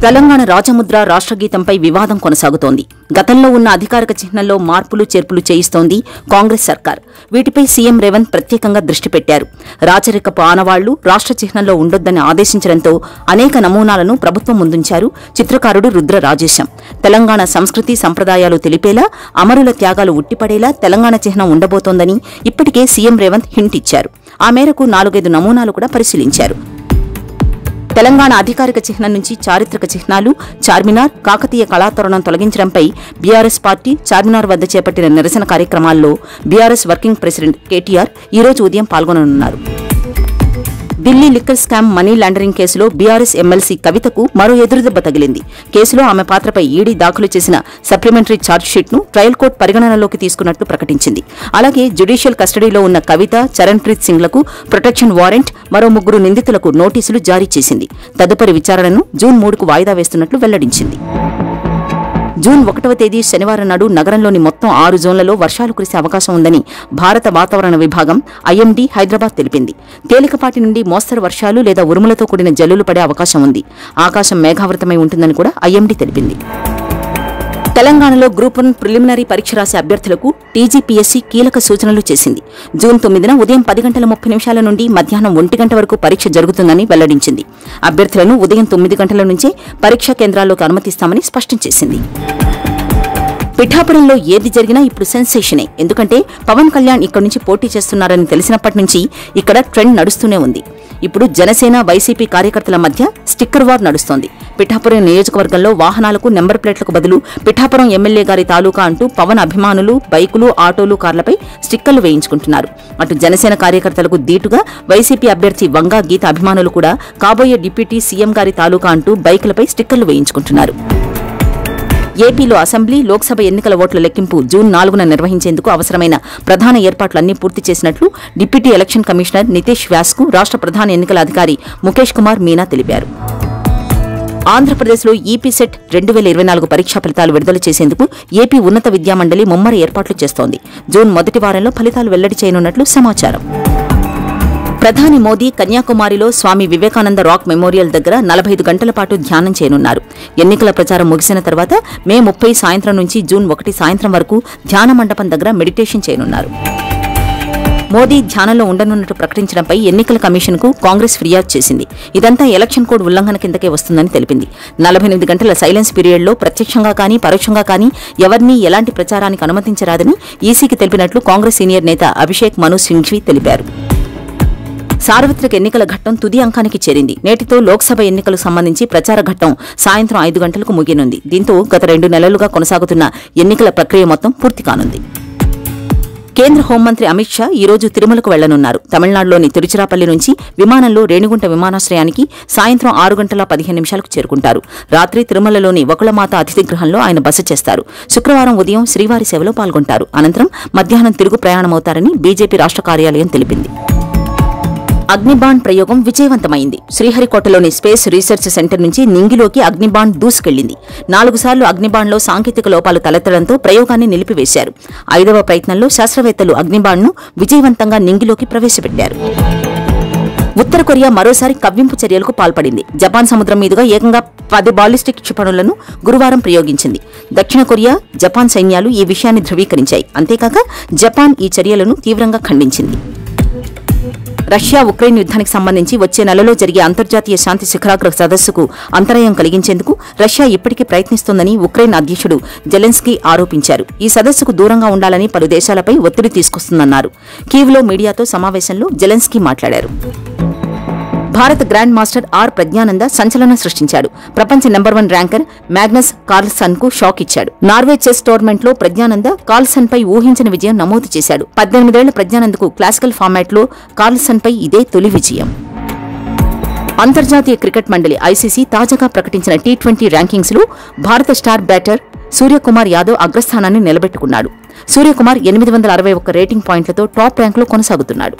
తెలంగాణ రాజముద్ర రాష్ట్రగీతంపై వివాదం కొనసాగుతోంది. గతంలో ఉన్న అధికారిక చిహ్నంలో మార్పులు చేర్పులు చేయిస్తోంది కాంగ్రెస్ సర్కార్. వీటిపై సీఎం రేవంత్ ప్రత్యేకంగా దృష్టి పెట్టారు. రాచరికపు ఆనవాళ్లు రాష్ట్ర చిహ్నంలో ఉండొద్దని ఆదేశించడంతో అనేక నమూనాలను ప్రభుత్వం ముందుంచారు చిత్రకారుడు రుద్ర రాజేశం. తెలంగాణ సంస్కృతి సంప్రదాయాలు తెలిపేలా, అమరుల త్యాగాలు ఉట్టిపడేలా తెలంగాణ చిహ్నం ఉండబోతోందని ఇప్పటికే సీఎం రేవంత్ హింట్ ఇచ్చారు. ఆ మేరకు 4-5 నమూనాలు కూడా పరిశీలించారు. తెలంగాణ అధికారిక చిహ్నం నుంచి చారిత్రక చిహ్నాలు, చార్మినార్, కాకతీయ కళాతోరణం తొలగించడంపై బీఆర్ఎస్ పార్టీ చార్మినార్ వద్ద చేపట్టిన నిరసన కార్యక్రమాల్లో బీఆర్ఎస్ వర్కింగ్ ప్రెసిడెంట్ కేటీఆర్ ఈ రోజు ఉదయం పాల్గొననున్నారు. Delhi liquor scam money laundering కేసులో బీఆర్ఎస్ ఎమ్మెల్సీ కవితకు మరో ఎదురుదెబ్బ తగిలింది. కేసులో ఆమె పాత్రపై ఈడీ దాఖలు చేసిన సప్లిమెంటరీ ఛార్జ్షీట్ను ట్రయల్ కోర్టు పరిగణనలోకి తీసుకున్నట్లు ప్రకటించింది. అలాగే జ్యుడిషియల్ కస్టడీలో ఉన్న కవిత, చరణ్ప్రీత్ సింగ్లకు ప్రొటెక్షన్ వారెంట్, మరో 3 నిందితులకు నోటీసులు జారీ చేసింది. తదుపరి విచారణను జూన్ 3కు వాయిదా వేస్తున్నట్లు వెల్లడించింది. జూన్ 1వ తేదీ శనివారం నాడు నగరంలోని మొత్తం 6 జోన్లలో వర్షాలు కురిసే అవకాశం ఉందని భారత వాతావరణ విభాగం ఐఎండీ హైదరాబాద్ తెలిపింది. తేలికపాటి నుండి మోస్తరు వర్షాలు లేదా ఉరుములతో కూడిన జల్లులు పడే అవకాశం ఉంది. ఆకాశం మేఘావృతమై ఉంటుందని కూడా ఐఎండీ తెలిపింది. తెలంగాణలో గ్రూప్ 1 ప్రిలిమినరీ పరీక్ష రాసే అభ్యర్థులకు టీజీపీఎస్సీ కీలక సూచనలు చేసింది. జూన్ 9న ఉదయం 10:30 నుండి మధ్యాహ్నం 1 గంట వరకు పరీక్ష జరుగుతుందని వెల్లడించింది. అభ్యర్థులను ఉదయం 9 గంటల నుంచే పరీక్షా కేంద్రాల్లోకి అనుమతిస్తామని స్పష్టం చేసింది. పిఠాపురంలో ఏది జరిగినా ఇప్పుడు సెన్సేషనే. ఎందుకంటే పవన్ కళ్యాణ్ ఇక్కడి నుంచి పోటీ చేస్తున్నారని తెలిసినప్పటి నుంచి ఇక్కడ ట్రెండ్ నడుస్తూనే ఉంది. ఇప్పుడు జనసేన, వైసీపీ కార్యకర్తల మధ్య స్టిక్కర్ వార్ నడుస్తోంది. పిఠాపురం నియోజకవర్గంలో వాహనాలకు నెంబర్ ప్లేట్లకు బదులు పిఠాపురం ఎమ్మెల్యే గారి తాలూకా అంటూ పవన్ అభిమానులు బైకులు, ఆటోలు, కార్లపై స్టిక్కర్లు వేయించుకుంటున్నారు. అటు జనసేన కార్యకర్తలకు దీటుగా వైసీపీ అభ్యర్థి వంగా గీత అభిమానులు కూడా కాబోయే డిప్యూటీ సీఎం గారి తాలూకా అంటూ బైకులపై స్టిక్కర్లు వేయించుకుంటున్నారు. ఏపీలో అసెంబ్లీ, లోక్సభ ఎన్నికల ఓట్ల లెక్కింపు జూన్ 4న నిర్వహించేందుకు అవసరమైన ప్రధాన ఏర్పాట్లన్నీ పూర్తి చేసినట్లు డిప్యూటీ ఎలక్షన్ కమిషనర్ నితేష్ వ్యాస్కు రాష్ట్ర ప్రధాన ఎన్నికల అధికారి ముఖేష్ కుమార్ మీనా తెలిపారు. ఆంధ్రప్రదేశ్లో ఈపీసెట్ 2024 పరీక్షా ఫలితాలు విడుదల చేసేందుకు ఏపీ ఉన్నత విద్యామండలి ముమ్మర ఏర్పాట్లు చేస్తోంది. జూన్ మొదటి వారంలో ఫలితాలు వెల్లడి చేయనున్నట్లు సమాచారం. ప్రధాని మోదీ కన్యాకుమారిలో స్వామి వివేకానంద రాక్ మెమోరియల్ దగ్గర 45 గంటల పాటు ధ్యానం చేయనున్నారు. ఎన్నికల ప్రచారం ముగిసిన తర్వాత మే 30 సాయంత్రం నుంచి జూన్ 1 సాయంత్రం వరకు ధ్యాన మండపం దగ్గర మెడిటేషన్ చేయనున్నారు. మోదీ ధ్యానంలో ఉండనున్నట్టు ప్రకటించడంపై ఎన్నికల కమిషన్కు కాంగ్రెస్ ఫిర్యాదు చేసింది. ఇదంతా ఎలక్షన్ కోడ్ ఉల్లంఘన కిందకే వస్తుందని తెలిపింది. 48 గంటల సైలెన్స్ పీరియడ్లో ప్రత్యక్షంగా కానీ పరోక్షంగా కానీ ఎవరినీ ఎలాంటి ప్రచారానికి అనుమతించరాదని ఈసీకి తెలిపినట్లు కాంగ్రెస్ సీనియర్ నేత అభిషేక్ మను సింఘ్వి తెలిపారు. సార్వత్రిక ఎన్నికల ఘట్టం తుది అంకానికి చేరింది. నేటితో లోక్సభ ఎన్నికలకు సంబంధించి ప్రచార ఘట్టం సాయంత్రం 5 గంటలకు ముగియనుంది. దీంతో గత 2 నెలలుగా కొనసాగుతున్న ఎన్నికల ప్రక్రియ మొత్తం పూర్తి కానుంది. కేంద్ర హోంమంత్రి అమిత్ షా ఈ రోజు తిరుమలకు వెళ్లనున్నారు. తమిళనాడులోని తిరుచిరాపల్లి నుంచి విమానంలో రేణిగుంట విమానాశ్రయానికి సాయంత్రం 6:15 చేరుకుంటారు. రాత్రి తిరుమలలోని వకుళమాత అతిథి గృహంలో ఆయన బస చేస్తారు. శుక్రవారం ఉదయం శ్రీవారి సేవలో పాల్గొంటారు. అనంతరం మధ్యాహ్నం తిరుగు ప్రయాణమవుతారని బీజేపీ రాష్ట్ర కార్యాలయం తెలిపింది. అగ్నిబాండ్ ప్రయోగం విజయవంతమైంది. శ్రీహరికోటలోని స్పేస్ రీసెర్చ్ సెంటర్ నుంచి నింగిలోకి అగ్నిబాండ్ దూసుకెళ్లింది. 4 సార్లు అగ్నిబాండ్లో సాంకేతిక లోపాలు తలెత్తడంతో ప్రయోగాన్ని నిలిపివేశారు. 5వ ప్రయత్నంలో శాస్త్రవేత్తలు అగ్నిబాండ్ను విజయవంతంగా నింగిలోకి ప్రవేశపెట్టారు. ఉత్తర కొరియా మరోసారి కవ్వింపు చర్యలకు పాల్పడింది. జపాన్ సముద్రం మీదుగా ఏకంగా 10 బాలిస్టిక్ క్షిపణులను గురువారం ప్రయోగించింది. దక్షిణ కొరియా, జపాన్ సైన్యాలు ఈ విషయాన్ని ధృవీకరించాయి. అంతేకాక జపాన్ ఈ చర్యలను తీవ్రంగా ఖండించింది. రష్యా ఉక్రెయిన్ యుద్ధానికి సంబంధించి వచ్చే నెలలో జరిగే అంతర్జాతీయ శాంతి శిఖరాగ్ర సదస్సుకు అంతరాయం కలిగించేందుకు రష్యా ఇప్పటికే ప్రయత్నిస్తోందని ఉక్రెయిన్ అధ్యక్షుడు జెలెన్స్కీ ఆరోపించారు. ఈ సదస్సుకు దూరంగా ఉండాలని పలు దేశాలపై ఒత్తిడి తీసుకొస్తుందన్నారు. కీవ్లో మీడియాతో సమావేశంలో జెలెన్స్కీ మాట్లాడారు. భారత గ్రాండ్ మాస్టర్ ఆర్ ప్రజ్ఞానంద సంచలనం సృష్టించాడు. ప్రపంచ నెంబర్ 1 ర్యాంకర్ మ్యాగ్నస్ కార్ల్సన్ కు షాక్ ఇచ్చాడు. నార్వే చెస్ టోర్నమెంట్లో ప్రజ్ఞానంద కార్ల్సన్ పై ఊహించిన విజయం నమోదు చేశాడు. 18 ఏళ్ల ప్రజ్ఞానందకు క్లాసికల్ ఫార్మాట్లో కార్ల్సన్ పై ఇదే తొలి విజయం. అంతర్జాతీయ క్రికెట్ మండలి ఐసీసీ తాజాగా ప్రకటించిన టీ20 ర్యాంకింగ్స్ లో భారత స్టార్ బ్యాటర్ సూర్యకుమార్ యాదవ్ అగ్రస్థానాన్ని నిలబెట్టుకున్నాడు. సూర్యకుమార్ 861 రేటింగ్ పాయింట్లతో టాప్ ర్యాంకులో కొనసాగుతున్నాడు.